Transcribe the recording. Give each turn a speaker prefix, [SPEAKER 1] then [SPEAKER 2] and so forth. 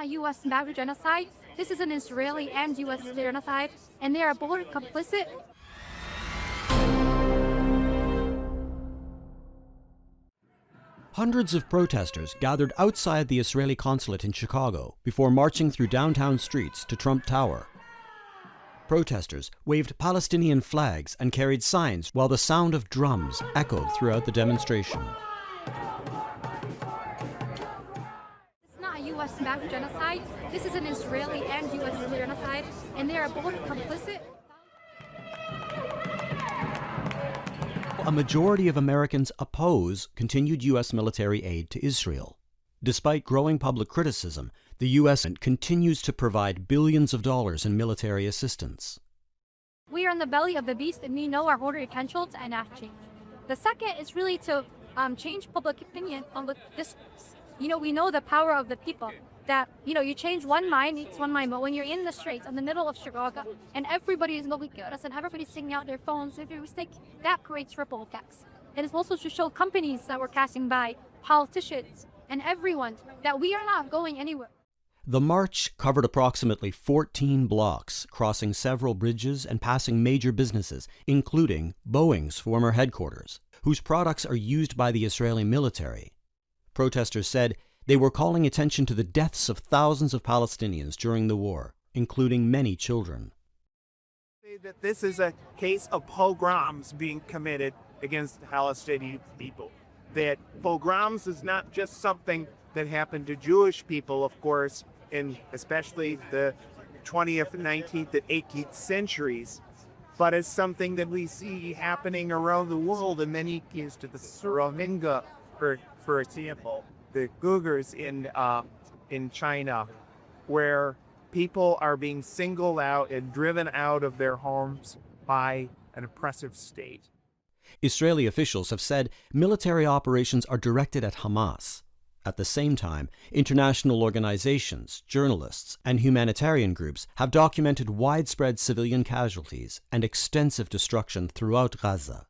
[SPEAKER 1] not U.S. genocide. This is an Israeli and U.S. genocide, and they are both complicit.
[SPEAKER 2] Hundreds of protesters gathered outside the Israeli consulate in Chicago before marching through downtown streets to Trump Tower. Protesters waved Palestinian flags and carried signs while the sound of drums echoed throughout the demonstration.
[SPEAKER 1] It's not a U.S. genocide. This is an Israeli and U.S. genocide, and they are both complicit.
[SPEAKER 2] A majority of Americans oppose continued U.S. military aid to Israel. Despite growing public criticism, the U.S. continues to provide billions of dollars in military assistance.
[SPEAKER 1] We are in the belly of the beast, and we know our order essential to enact change. The second is really to change public opinion on this. We know the power of the people. That, you change one mind, it's one mind, but when you're in the streets, in the middle of Chicago, and everybody is going at us, and everybody's singing out their phones, if you mistake, that creates ripple effects. And it's also to show companies that we're passing by, politicians, and everyone, that we are not going anywhere.
[SPEAKER 2] The march covered approximately 14 blocks, crossing several bridges and passing major businesses, including Boeing's former headquarters, whose products are used by the Israeli military. Protesters said they were calling attention to the deaths of thousands of Palestinians during the war, including many children.
[SPEAKER 3] That this is a case of pogroms being committed against the Palestinian people. That pogroms is not just something that happened to Jewish people, of course, in especially the 20th, 19th, and 18th centuries, but it's something that we see happening around the world in many cases to the Rohingya, for example. The Uyghurs in China, where people are being singled out and driven out of their homes by an oppressive state.
[SPEAKER 2] Israeli officials have said military operations are directed at Hamas. At the same time, international organizations, journalists, and humanitarian groups have documented widespread civilian casualties and extensive destruction throughout Gaza.